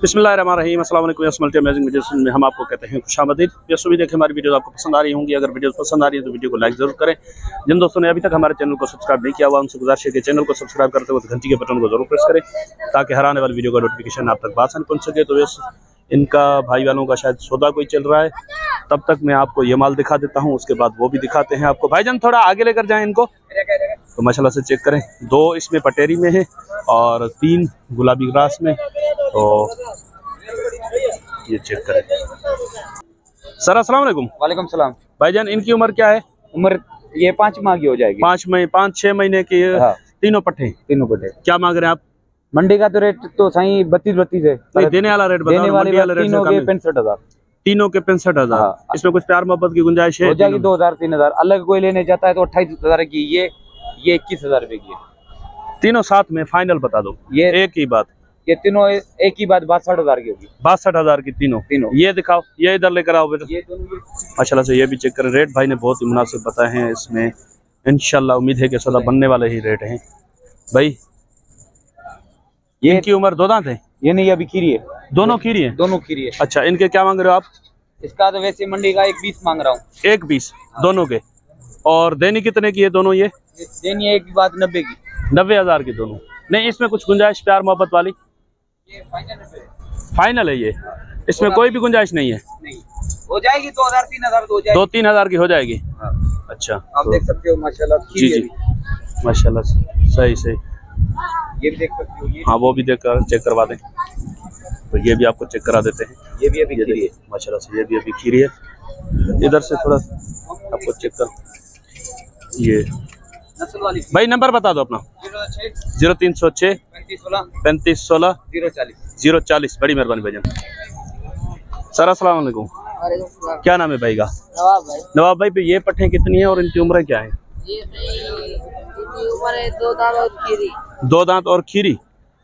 बिस्मिल्लाहिर्रहमानिर्रहीम, अस्सलाम वालेकुम। मल्टी अमेजिंग वीडियोस में हम आपको कहते हैं खुशामदीद। दोस्तों भी देखें, हमारी वीडियो आपको पसंद आ रही होंगी। अगर वीडियो पसंद आ रही है तो वीडियो को लाइक जरूर करें। जिन दोस्तों ने अभी तक हमारे चैनल को सब्सक्राइब नहीं किया हुआ, उनसे गुजारिश है कि चैनल को सब्सक्राइब करते वक्त घंटी के बटन को जरूर प्रेस करें ताकि हर आने वाली वीडियो का नोटिफिकेशन आप तक आसानी पहुंच सके। तो इनका भाई वालों का शायद सौदा कोई चल रहा है, तब तक मैं आपको ये माल दिखा देता हूँ, उसके बाद वो भी दिखाते हैं आपको। भाईजान थोड़ा आगे लेकर जाएं इनको, तो माशाल्लाह से चेक करें। 2 इसमें पटेरी में है और 3 गुलाबी ग्रास में। तो ये चेक करें। सर अस्सलाम वालेकुम। वालेकुम सलाम। भाईजान इनकी उम्र क्या है? उम्र ये 5 माह की हो जाएगी। 5-6 महीने की। हाँ। तीनों पट्टे क्या मांग रहे हैं आप? मंडी का तो रेट तो सही 32 है। नहीं, देने वाला रेट बताओ। देने वाले तीनों के 65,000। तीनों के 65,000। हाँ। इसमें कुछ प्यार मोहब्बत की गुंजाइश है? हो जाएगी 2,000-3,000। अलग कोई लेने जाता है तो 28,000 की, ये 21,000 रुपए की है। तीनों साथ में फाइनल बता दो। ये एक ही बात, ये तीनों एक ही बात 62,000 की होगी। 62,000 की तीनों। ये दिखाओ, ये इधर लेकर आओ बेटा। ये दोनों माशाल्लाह से ये भी चेक करें। रेट भाई ने बहुत ही मुनासिब बताए हैं। इसमें इंशाल्लाह उम्मीद है कि सौदा बनने वाले ही रेट हैं। भाई ये इनकी उम्र 2 दांत है? ये नहीं, अभी खीरी है। दोनों खीरी है? दोनों खीरी है। अच्छा, इनके क्या मांग रहे हो आप? इसका तो वैसे मंडी का 1,20 मांग रहा हूँ। 1,20 दोनों के। और देनी कितने की है दोनों? ये देनी है एक बात 90 की। 90,000 की दोनों। नहीं, इसमें कुछ गुंजाइश प्यार मोहब्बत वाली? ये फाइनल है ये, इसमें कोई भी गुंजाइश नहीं है? नहीं, हो जाएगी 2,000-3,000 हो जाएगी। 2-3 हज़ार की हो जाएगी। हाँ। अच्छा, आप देख सकते हो माशाल्लाह। जी माशाल्लाह सही। ये भी देख सकते हो। ये हाँ, वो भी देख कर चेक करवा दें। तो ये भी आपको चेक करा देते हैं। ये भी अभी खीरी है माशाल्लाह से, ये भी अभी खीरी है। इधर से थोड़ा आपको चेक कर। ये भाई नंबर बता दो अपना। 0306 3516 040। बड़ी मेहरबानी भाईजान। सर अस्सलाम वालेकुम। क्या नाम है भाई का? नवाब भाई। पे ये पट्टे कितनी है और इनकी उम्र क्या है? उम्र है 2 दांत और खीरी। 2 दांत और खीरी।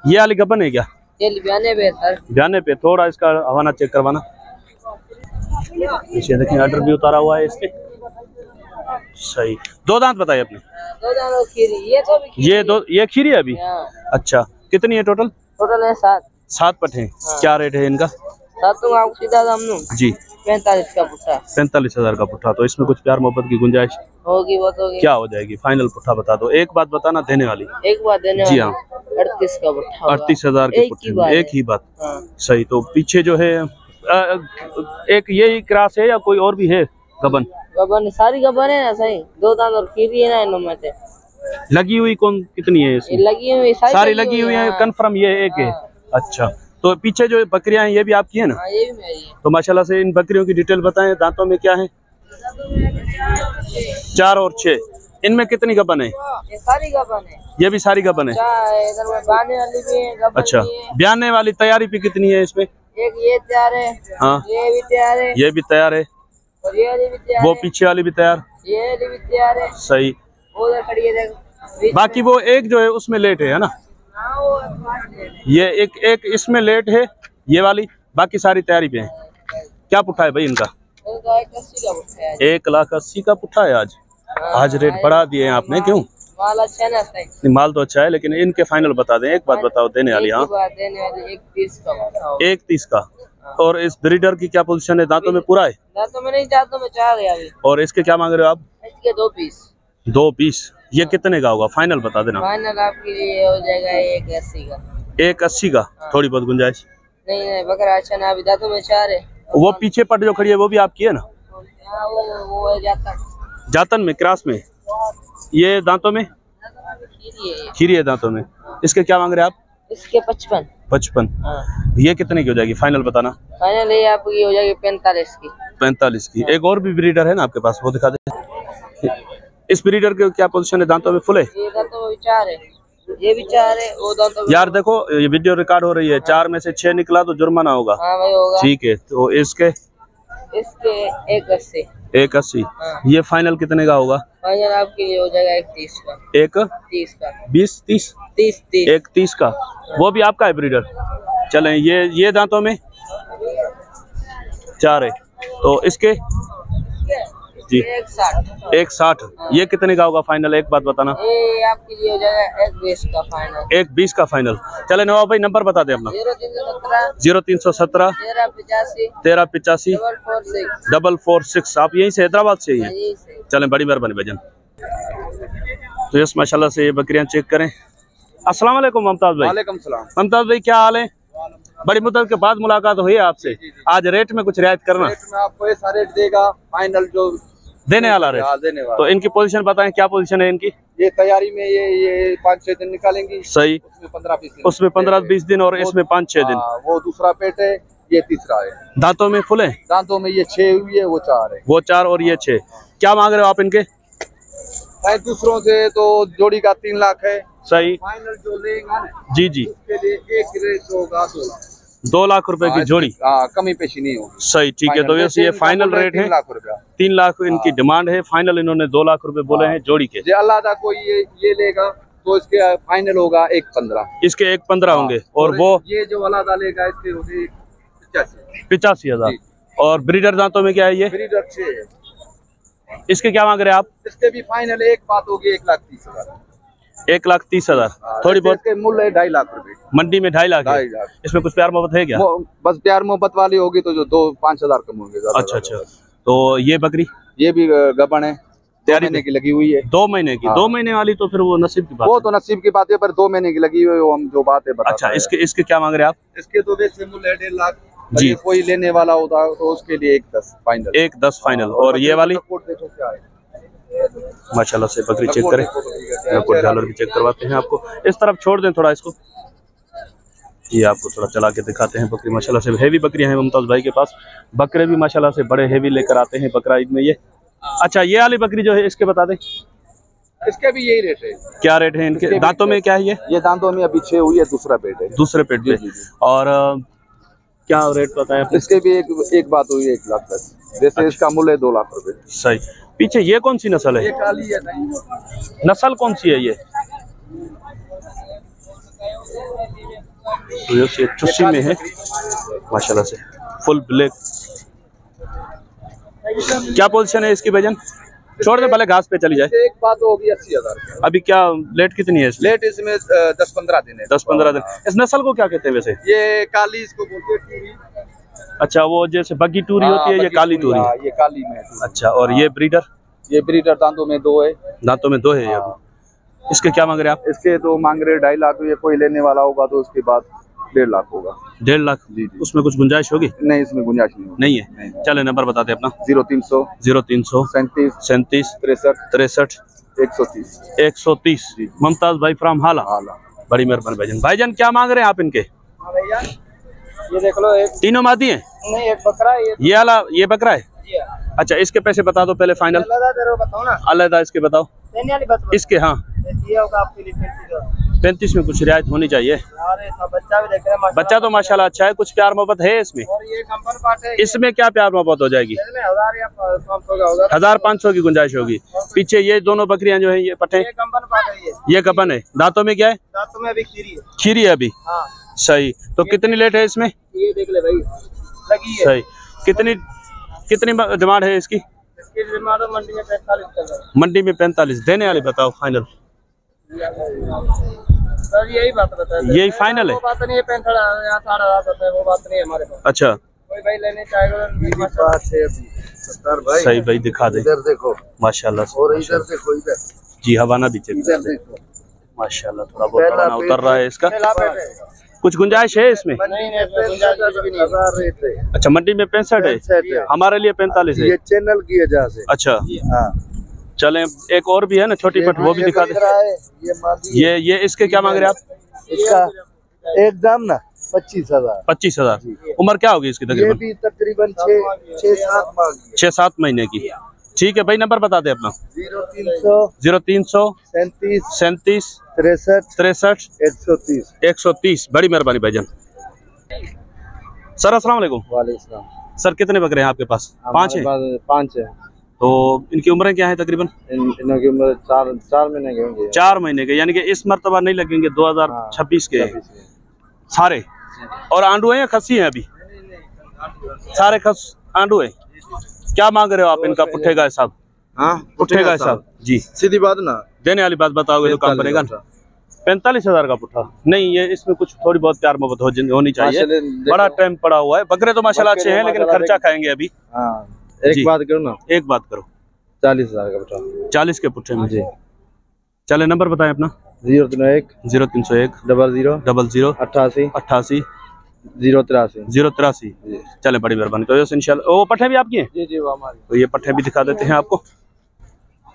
ये वाली गबन है क्या? बयाने पे थोड़ा इसका हवाना चेक करवाना। इसे देखें, ऑर्डर भी उतारा हुआ है इसके। सही। 2 दांत बताइए अपने। 2 दांत और खीरी। ये खीरी है अभी? अच्छा, कितनी है टोटल? टोटल है 7 पट्टे। क्या रेट है इनका? आपको सीधा दाम जी 45 का पुट्ठा। 45,000 का पुट्ठा। तो इसमें कुछ प्यार मोहब्बत की गुंजाइश होगी? वो तो क्या हो जाएगी? फाइनल पुट्ठा बता दो। एक बात बताना देने वाली। एक बात देने जी हाँ, 38 का पुट्ठा। 38,000 के पुट्ठे। एक ही बात। सही। तो पीछे जो है एक यही क्रास है या कोई और भी है गबन? गबन सारी गबन है ना। सही। 2 दांत और खीरी है ना इनमें से। लगी हुई कौन कितनी है इसमें? लगी हुई सारी लगी हुई है। कंफर्म ये एक है? अच्छा, तो पीछे जो बकरियां हैं ये भी आपकी है ना? ये भी मेरी है। तो माशाल्लाह से इन बकरियों की डिटेल बताएं। दांतों में क्या है? 4 और 6। इनमें कितनी गबन है? ये सारी गबन है। ये भी सारी गबन है? इधर में बाने वाली भी है, गबन। अच्छा, भी है। ब्याने वाली तैयारी पे कितनी है इसमें? एक ये तैयार है। हाँ, ये भी तैयार है। ये भी तैयार है। और ये वाली भी तैयार वो है। पीछे वाली भी तैयार? ये वाली भी तैयार है। सही। उधर खड़ी है देख। बाकी वो एक जो है उसमें लेट है ना? ये एक इसमें लेट है ये वाली, बाकी सारी तैयारी पे है। क्या पुट्ठा है भाई इनका? 1,80,000 का पुट्ठा है आज। आज रेट बढ़ा दिए हैं आपने, क्यों? माल अच्छा ना सही। माल तो अच्छा है, लेकिन इनके फाइनल बता दें। एक बात बताओ देने वाली। हाँ, 1,30 का। 1,30 का। और इस ब्रीडर की क्या पोजीशन है? दांतों में पूरा है? दांतों में नहीं, दांतों में 4 है अभी। और इसके क्या मांग रहे हो आप? इसके 2 पीस। 2 पीस। ये कितने का होगा? फाइनल बता देना। फाइनल आपके लिए हो जाएगा 1,80 का। 1,80 का। थोड़ी बहुत गुंजाइश? नहीं, बकरा अच्छा ना, अभी दांतों में 4 है। वो पीछे पट जो खड़ी है वो भी आपकी है ना? वो है जातन में, क्रॉस में। ये दांतों में खीरी है दांतों में। इसके क्या मांग रहे हैं आप? इसके 55। 55। ये कितने की हो जाएगी? फाइनल बताना। फाइनल ये आपकी हो जाएगी 45 की। 45 की। एक और भी ब्रीडर है ना आपके पास, वो दिखा दे। इस ब्रीडर के क्या पोजीशन है? दांतों में फुल है? ये दांतों में 4 है। ये भी 4 है। वो दांतों में। यार देखो, ये वीडियो रिकॉर्ड हो रही है। 4 में से 6 निकला तो जुर्माना होगा। हाँ भाई होगा। ठीक है। तो इसके 1,80। 1,80। ये फाइनल कितने का होगा? फाइनल आपके लिए हो जाएगा 1,30 का। 1,30 का। 20-30? 30। 1,30 का। वो भी आपका है ब्रीडर? चलें, ये दांतों में 4 है। तो इसके जी 160। 160। ये कितने का होगा फाइनल, एक बात बताना। ये आपके लिए हो जाएगा 120 का फाइनल। 120 का फाइनल। चले नवाब भाई नंबर बता दे अपना। 0317 0317 1385 1385 446। 446। आप यहीं से हैदराबाद से ही हैं? यही से। चलें, बड़ी मेहरबानी भाईजान। तो यस माशाल्लाह से ये बकरियां चेक करें। अस्सलाम वालेकुम मुमताज भाई। वालेकुम सलाम। मुमताज भाई क्या हाल है? बड़ी मुद्दत के बाद मुलाकात हुई है आपसे। आज रेट में कुछ रियायत करना। रेट में आपको ऐसा रेट देगा फाइनल जो देने वाला रेट। देने वाला। तो इनकी पोजीशन बताएं, क्या पोजीशन है इनकी? ये तैयारी में ये 5-6 दिन निकालेंगी। सही। उसमें 15-20 दिन और इसमें 5-6 दिन। वो दूसरा पेट है, ये तीसरा है। दांतों में फुल है? दांतों में ये 6 हुई है, वो 4 है। वो 4 और ये 6। क्या मांग रहे हो आप इनके? दूसरों से तो जोड़ी का 3 लाख है। सही। फाइनल जो लेगा ना जी जी, उसके लिए एक रेट होगा 2 लाख। 2 लाख रुपए की जोड़ी। कमी पेशी नहीं होगी। सही, ठीक है। तो ये फाइनल रेट है 3 लाख रुपया। 3 लाख इनकी डिमांड है। फाइनल इन्होंने 2 लाख रुपए बोले हैं जोड़ी के। जो अल्लाह कोई ये लेगा तो इसके फाइनल होगा 1.15। इसके 1.15 होंगे। और वो ये जो अल्लाह लेगा इसके होंगे 85,000। और ब्रीडर दांतों में क्या है ये? ब्रीडर 6 है। इसके क्या मांग रहे हैं आप? इसके भी फाइनल एक बात होगी 1,30,000। 1,30,000। थोड़ी बहुत इसके मूल्य है 2.5 लाख रुपए। मंडी में 2.5 लाख है। 2.5 लाख। इसमें कुछ प्यार मोहब्बत है क्या? बस प्यार मोहब्बत वाली होगी तो जो 2-5 हजार कम होंगे। अच्छा अच्छा। तो ये बकरी ये भी गबन है, 2 महीने की लगी हुई है। 2 महीने की। 2 महीने वाली तो फिर वो नसीब की बात वो है। तो नसीब की बात है, पर 2 महीने की लगी हुई है, वो हम जो बात है बता। अच्छा, इसके क्या मांग रहे हैं आप? इसके तो वैसे मूल्य है 1.5 लाख जी। कोई लेने वाला होता तो उसके लिए 1.10 फाइनल। 1.10 फाइनल। और ये वाली देखो क्या है माशाल्लाह से बकरी चेक करें। नकोट झालर भी चेक करवाते हैं आपको। इस तरफ छोड़ दें थोड़ा इसको, ये आपको थोड़ा चला के दिखाते हैं। बकरी माशाल्लाह से हेवी बकरियां हैं मुमताज भाई के पास। बकरे भी माशाल्लाह से बड़े हेवी लेकर आते हैं बकरा ईद में ये। अच्छा, ये वाली बकरी जो है इसके बता दें। इसके भी यही रेट है। क्या रेट है इनके? दांतों में क्या है ये? दांतों में अभी 6 हुई है, दूसरा पेट है। दूसरे पेट पे। और क्या रेट बताया? इसके भी एक बात हुई 1,10,000। जैसे इसका मूल्य 2 लाख रुपए। सही। पीछे ये कौन सी नस्ल है? ये काली है। नस्ल कौन सी है ये? ये चुस्सी में है माशाल्लाह से, फुल ब्लैक। क्या पोजीशन है इसकी भाईजान? छोड़ दे भले घास पे चली जाए। एक बात होगी 80,000। अभी क्या लेट कितनी है इसमें? लेट इसमें 10-15 दिन है। 10-15 दिन। इस नस्ल को क्या कहते हैं वैसे? ये काली इसको बोलते हैं, टूरी। अच्छा, वो जैसे बग्गी टूरी होती है, ये काली टूरी। ये काली में। अच्छा, और ये ब्रीडर? ये ब्रीडर दांतों में 2 है। दांतों में 2 है ये। इसके क्या मांग रहे हैं आप? इसके तो मांग रहे 2.5 लाख। ये कोई लेने वाला होगा तो उसके बाद 1.5 लाख होगा। 1.5 लाख? जी। उसमें कुछ गुंजाइश होगी? नहीं, इसमें गुंजाइश नहीं है। चले नंबर बताते अपना। 0300 37 63 130 मुमताज भाई फ्रॉम हाला। बड़ी मेहरबानी भाईजान। भाईजान क्या मांग रहे हैं आप इनके? ये देख लो, एक तीनों मादी हैं? नहीं, एक बकरा है। ये वाला ये बकरा है? अच्छा, इसके पैसे बता दो पहले फाइनल। बताओ ना। अलग इसके बताओ। इसके हाँ, ये होगा आपके लिए 35 में कुछ रियायत होनी चाहिए। बच्चा भी देख रहे हैं। बच्चा तो माशाल्लाह अच्छा है। कुछ प्यार मोहब्बत है इसमें? और ये कंपन पार्ट है। इसमें क्या प्यार मोहब्बत हो जाएगी? 1000 या 500 का होगा। 1500 की गुंजाइश होगी। पीछे ये दोनों बकरियां जो है ये पट्टे, ये कंपन पार्ट है। ये कपन है। दांतों में क्या है? दांतों में अभी खीरी है। खीरी है अभी। हाँ। सही। तो कितनी लेट है इसमें? ये देख ले भाई, लगी है। सही। कितनी डिमांड है इसकी? इसकी डिमांड मंडी में 45 चल रहा है। मंडी में 45 देने वाली बताओ फाइनल। सर यही बात बताया। यही फाइनल है? वो बात नहीं है, 65 या 60,000 होता है, वो बात नहीं है हमारे पास। अच्छा, कोई भाई लेने चाहेगा भाई। सही भाई, दिखा दे। इधर देखो माशाल्लाह से। और इधर देखो, इधर जी, हवाना भी चेक इधर देखो। माशाल्लाह थोड़ा बहुत हवाना उतर रहा है इसका। कुछ गुंजाइश है इसमें? अच्छा, मंडी में 65 है, हमारे लिए 45 है। ये चैनल की वजह से। अच्छा, हाँ। चलें एक और भी है ना छोटी पट, वो भी दिखा दे। ये इसके क्या मांग रहे हैं आप? इसका एकदम ना 25,000। 25,000। उम्र क्या होगी इसकी तकरीबन? ये भी तकरीबन 6-7 महीने की। ठीक है भाई, नंबर बता दे अपना। 0300 37 63 130। बड़ी मेहरबानी भाईजान। सर अस्सलाम वालेकुम। वालेकुम। सर कितने बकरे हैं आपके पास? 5 हैं? 5 है। तो इनकी उम्रें क्या है तकरीबन? इनकी उम्र 4 महीने के होंगे। 4 महीने के, यानी कि इस मरतबा नहीं लगेंगे। 2026 के सारे। और आंडू है या खस्सी है? अभी सारे खस आंडू है। क्या मांग रहे हो आप इनका पुट्ठे का हिसाब? हाँ पुट्ठे का हिसाब जी, सीधी बात ना, देने वाली बात बताओगे तो काम बनेगा ना। 45,000 का पुट्ठा नहीं, ये इसमें कुछ थोड़ी बहुत प्यार मोहब्बत होनी चाहिए। बड़ा टाइम पड़ा हुआ है, बकरे तो माशाल्लाह अच्छे हैं, लेकिन खर्चा खाएंगे अभी। एक बात करो ना, एक बात करो, 40,000 का पुट्ठा, 40 के पुट्ठे में जी। चले नंबर बताएं अपना। 031 0301 00 00 88 88 083 083। चले बड़ी मेहरबानी, तो इंशाल्लाह। वो पट्ठे भी आपकी हैं? जी वो हमारी। तो ये पट्ठे भी दिखा देते हैं आपको,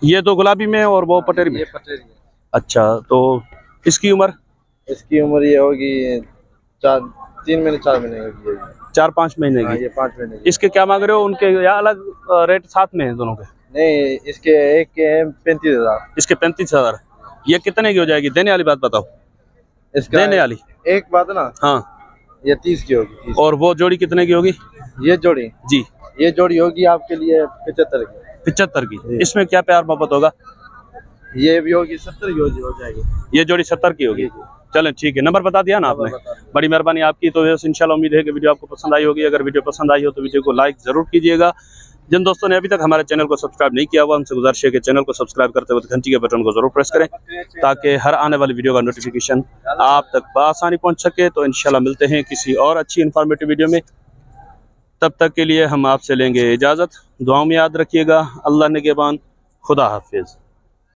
ये दो गुलाबी में और वो पटेरी में। अच्छा, तो इसकी उम्र? इसकी उम्र ये होगी 3 महीने 4 महीने की, 4-5 महीने की। ये 5 महीने की। इसके क्या मांग रहे हो? उनके या अलग रेट साथ में है दोनों के? नहीं, इसके एक के 35,000। इसके 35,000। ये कितने की हो जाएगी? देने वाली बात बताओ। इसका देने वाली एक बात ना, हाँ, ये 30 की होगी। 30। और वो जोड़ी कितने की होगी? ये जोड़ी जी, ये जोड़ी होगी आपके लिए 75 की। 75 की। इसमें क्या प्यार मोहब्बत होगा? ये भी होगी 70 की, हो जाएगी। ये जोड़ी 70 की होगी। चलें ठीक है, नंबर बता दिया ना आपने, बड़ी मेहरबानी आपकी। तो इंशाल्लाह उम्मीद है कि वीडियो आपको पसंद आई होगी। अगर वीडियो पसंद आई हो तो वीडियो को लाइक जरूर कीजिएगा। जिन दोस्तों ने अभी तक हमारे चैनल को सब्सक्राइब नहीं किया हुआ, उनसे गुजारिश है कि चैनल को सब्सक्राइब करते हुए घंटी के बटन को जरूर प्रेस करें, ताकि हर आने वाली वीडियो का नोटिफिकेशन आप तक बआसानी पहुंच सके। तो इंशाल्लाह मिलते हैं किसी और अच्छी इन्फॉर्मेटिव वीडियो में, तब तक के लिए हम आपसे लेंगे इजाज़त। दुआओं में याद रखिएगा। अल्लाह निगहबान, खुदा हाफिज।